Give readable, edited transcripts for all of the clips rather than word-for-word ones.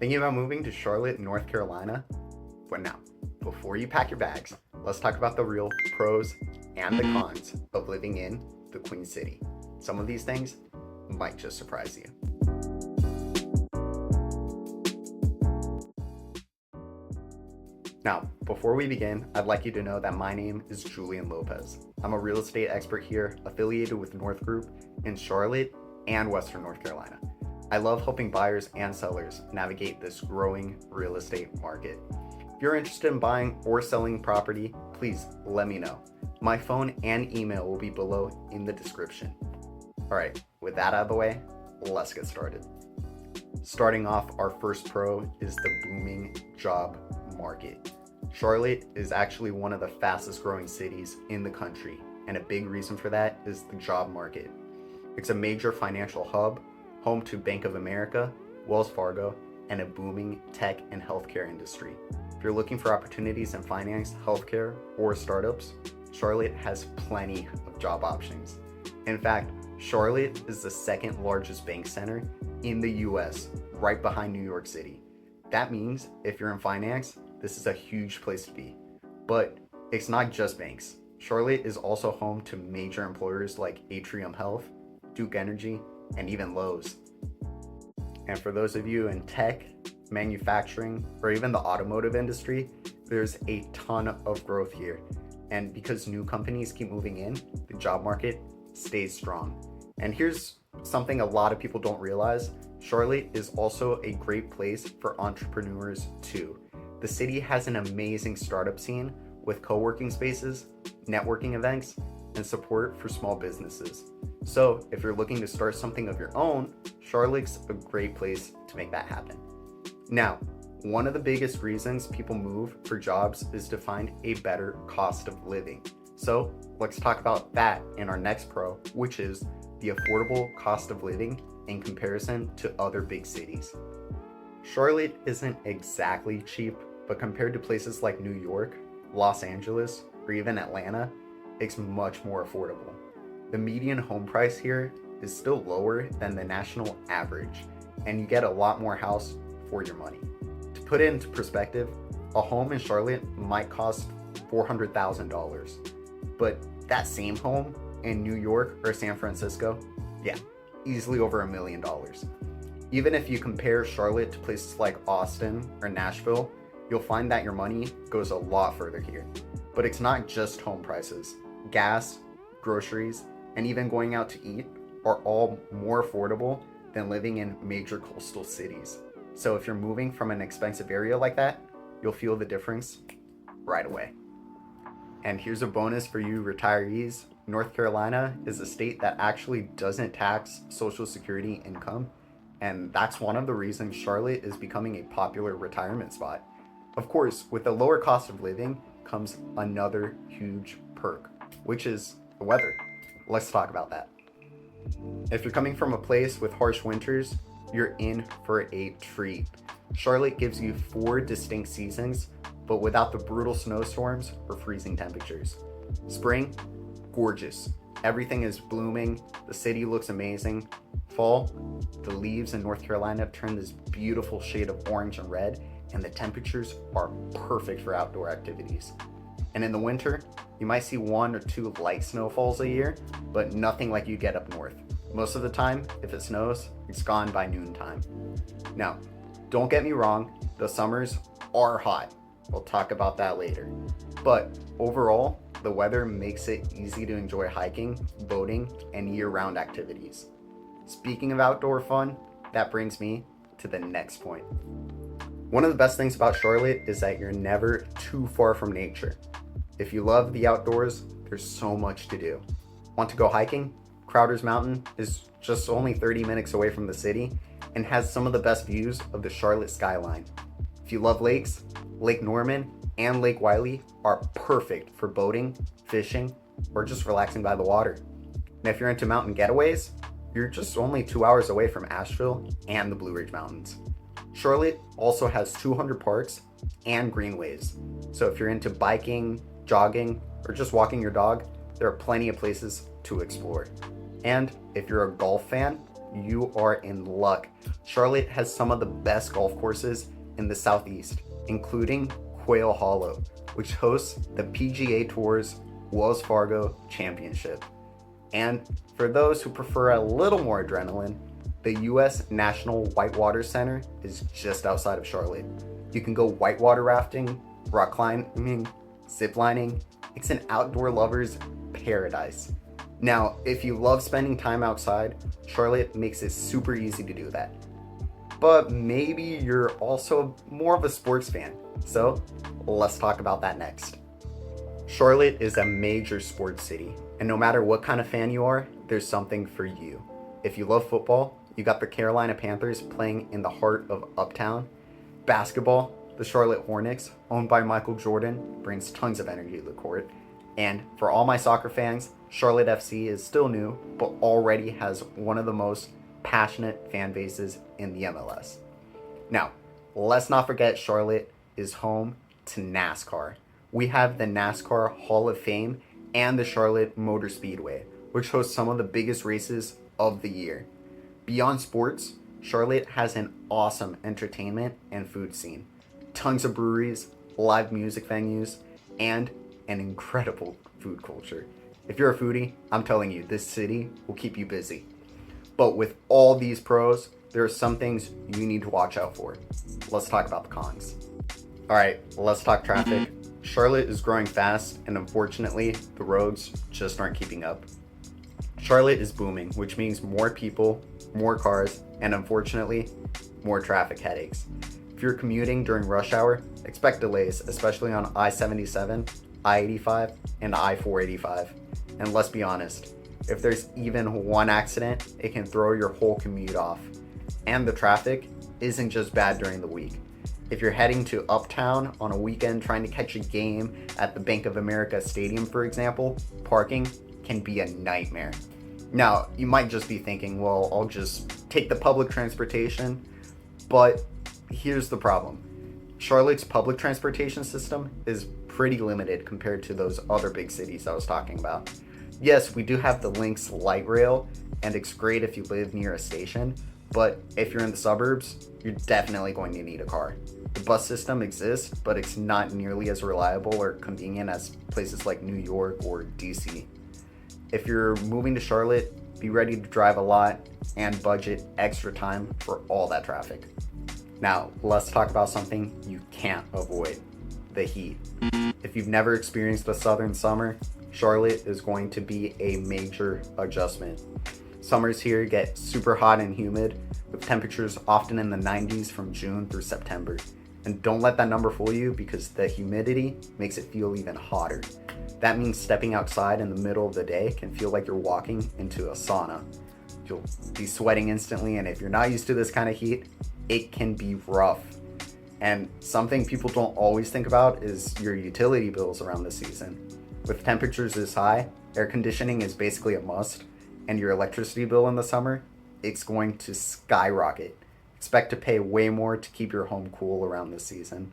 Thinking about moving to Charlotte, North Carolina? But now, before you pack your bags, let's talk about the real pros and the cons of living in the Queen City. Some of these things might just surprise you. Now, before we begin, I'd like you to know that my name is Julian Lopez. I'm a real estate expert here, affiliated with North Group in Charlotte and Western North Carolina. I love helping buyers and sellers navigate this growing real estate market. If you're interested in buying or selling property, please let me know. My phone and email will be below in the description. All right, with that out of the way, let's get started. Starting off, our first pro is the booming job market. Charlotte is actually one of the fastest growing cities in the country, and a big reason for that is the job market. It's a major financial hub, home to Bank of America, Wells Fargo, and a booming tech and healthcare industry. If you're looking for opportunities in finance, healthcare, or startups, Charlotte has plenty of job options. In fact, Charlotte is the second largest bank center in the US, right behind New York City. That means if you're in finance, this is a huge place to be. But it's not just banks. Charlotte is also home to major employers like Atrium Health, Duke Energy, and even Lowe's. And for those of you in tech, manufacturing, or even the automotive industry, there's a ton of growth here. And because new companies keep moving in, the job market stays strong. And here's something a lot of people don't realize. Charlotte is also a great place for entrepreneurs too. The city has an amazing startup scene with co-working spaces, networking events, and support for small businesses. So if you're looking to start something of your own, Charlotte's a great place to make that happen. Now, one of the biggest reasons people move for jobs is to find a better cost of living. So let's talk about that in our next pro, which is the affordable cost of living in comparison to other big cities. Charlotte isn't exactly cheap, but compared to places like New York, Los Angeles, or even Atlanta, it's much more affordable. The median home price here is still lower than the national average, and you get a lot more house for your money. To put it into perspective, a home in Charlotte might cost $400,000, but that same home in New York or San Francisco, yeah, easily over $1 million. Even if you compare Charlotte to places like Austin or Nashville, you'll find that your money goes a lot further here. But it's not just home prices. Gas, groceries, and even going out to eat are all more affordable than living in major coastal cities. So if you're moving from an expensive area like that, you'll feel the difference right away. And here's a bonus for you retirees. North Carolina is a state that actually doesn't tax Social Security income, and that's one of the reasons Charlotte is becoming a popular retirement spot. Of course, with a lower cost of living comes another huge perk, which is the weather. Let's talk about that. If you're coming from a place with harsh winters, you're in for a treat. Charlotte gives you 4 distinct seasons, but without the brutal snowstorms or freezing temperatures. Spring, gorgeous. Everything is blooming. The city looks amazing. Fall, the leaves in North Carolina turn this beautiful shade of orange and red, and the temperatures are perfect for outdoor activities. And in the winter, you might see 1 or 2 light snowfalls a year, but nothing like you get up north. Most of the time, if it snows, it's gone by noontime. Now, don't get me wrong, the summers are hot. We'll talk about that later. But overall, the weather makes it easy to enjoy hiking, boating, and year-round activities. Speaking of outdoor fun, that brings me to the next point. One of the best things about Charlotte is that you're never too far from nature. If you love the outdoors, there's so much to do. Want to go hiking? Crowder's Mountain is just only 30 minutes away from the city and has some of the best views of the Charlotte skyline. If you love lakes, Lake Norman and Lake Wylie are perfect for boating, fishing, or just relaxing by the water. And if you're into mountain getaways, you're just only 2 hours away from Asheville and the Blue Ridge Mountains. Charlotte also has 200 parks and greenways. So if you're into biking, jogging, or just walking your dog, there are plenty of places to explore. And if you're a golf fan, you are in luck. Charlotte has some of the best golf courses in the Southeast, including Quail Hollow, which hosts the PGA Tour's Wells Fargo Championship. And for those who prefer a little more adrenaline, the U.S. National Whitewater Center is just outside of Charlotte. You can go whitewater rafting, rock climbing, zip lining. It's an outdoor lover's paradise. Now, if you love spending time outside, Charlotte makes it super easy to do that. But maybe you're also more of a sports fan, so let's talk about that next. Charlotte is a major sports city, and no matter what kind of fan you are, there's something for you. If you love football, you got the Carolina Panthers playing in the heart of Uptown. Basketball, the Charlotte Hornets, owned by Michael Jordan, brings tons of energy to the court. And for all my soccer fans, Charlotte FC is still new, but already has one of the most passionate fan bases in the MLS. Now, let's not forget Charlotte is home to NASCAR. We have the NASCAR Hall of Fame and the Charlotte Motor Speedway, which hosts some of the biggest races of the year. Beyond sports, Charlotte has an awesome entertainment and food scene. Tons of breweries, live music venues, and an incredible food culture. If you're a foodie, I'm telling you, this city will keep you busy. But with all these pros, there are some things you need to watch out for. Let's talk about the cons. All right, let's talk traffic. Charlotte is growing fast, and unfortunately, the roads just aren't keeping up. Charlotte is booming, which means more people, more cars, and unfortunately, more traffic headaches. If you're commuting during rush hour, expect delays, especially on I-77, I-85, and I-485. And let's be honest, if there's even one accident, it can throw your whole commute off. And the traffic isn't just bad during the week. If you're heading to Uptown on a weekend trying to catch a game at the Bank of America Stadium, for example, parking can be a nightmare. Now, you might just be thinking, well, I'll just take the public transportation, but here's the problem. Charlotte's public transportation system is pretty limited compared to those other big cities I was talking about. Yes, we do have the Lynx light rail, and it's great if you live near a station, but if you're in the suburbs, you're definitely going to need a car. The bus system exists, but it's not nearly as reliable or convenient as places like New York or DC. If you're moving to Charlotte, be ready to drive a lot and budget extra time for all that traffic. Now, let's talk about something you can't avoid, the heat. If you've never experienced a southern summer, Charlotte is going to be a major adjustment. Summers here get super hot and humid, with temperatures often in the 90s from June through September. And don't let that number fool you, because the humidity makes it feel even hotter. That means stepping outside in the middle of the day can feel like you're walking into a sauna. You'll be sweating instantly, and if you're not used to this kind of heat, it can be rough. And something people don't always think about is your utility bills around this season. With temperatures this high, air conditioning is basically a must, and your electricity bill in the summer, it's going to skyrocket. Expect to pay way more to keep your home cool around this season.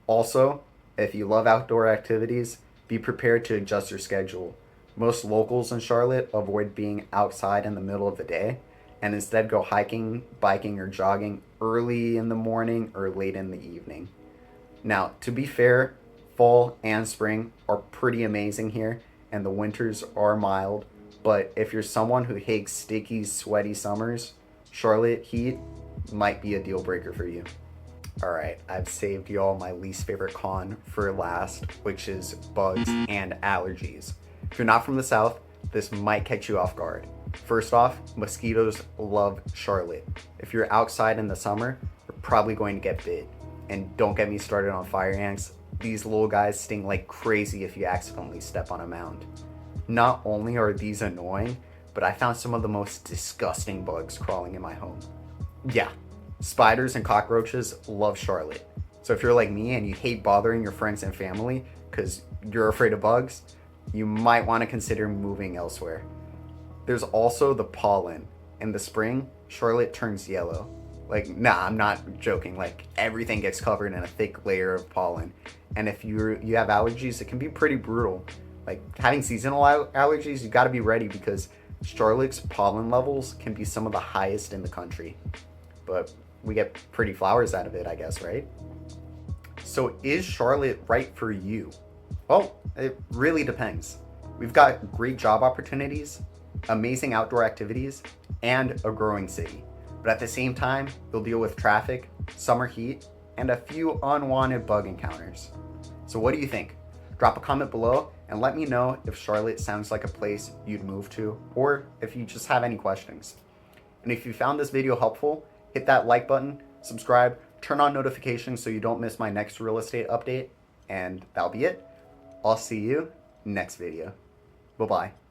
Also, if you love outdoor activities, be prepared to adjust your schedule. Most locals in Charlotte avoid being outside in the middle of the day and instead go hiking, biking, or jogging early in the morning or late in the evening. Now, to be fair, fall and spring are pretty amazing here, and the winters are mild, but if you're someone who hates sticky, sweaty summers, Charlotte heat might be a deal breaker for you. Alright, I've saved y'all my least favorite con for last, which is bugs and allergies. If you're not from the South, this might catch you off guard. First off, mosquitoes love Charlotte. If you're outside in the summer, you're probably going to get bit. And don't get me started on fire ants. These little guys sting like crazy if you accidentally step on a mound. Not only are these annoying, but I found some of the most disgusting bugs crawling in my home. Yeah, spiders and cockroaches love Charlotte. So if you're like me and you hate bothering your friends and family because you're afraid of bugs, you might want to consider moving elsewhere. There's also the pollen. In the spring, Charlotte turns yellow. I'm not joking. Everything gets covered in a thick layer of pollen. And if you have allergies, it can be pretty brutal. Having seasonal allergies, you got to be ready because Charlotte's pollen levels can be some of the highest in the country, but we get pretty flowers out of it, I guess, right? So is Charlotte right for you? Well, it really depends. We've got great job opportunities, amazing outdoor activities, and a growing city. But at the same time, you'll deal with traffic, summer heat, and a few unwanted bug encounters. So what do you think? Drop a comment below and let me know if Charlotte sounds like a place you'd move to, or if you just have any questions. And if you found this video helpful, hit that like button, subscribe, turn on notifications so you don't miss my next real estate update, and that'll be it. I'll see you next video. Bye-bye.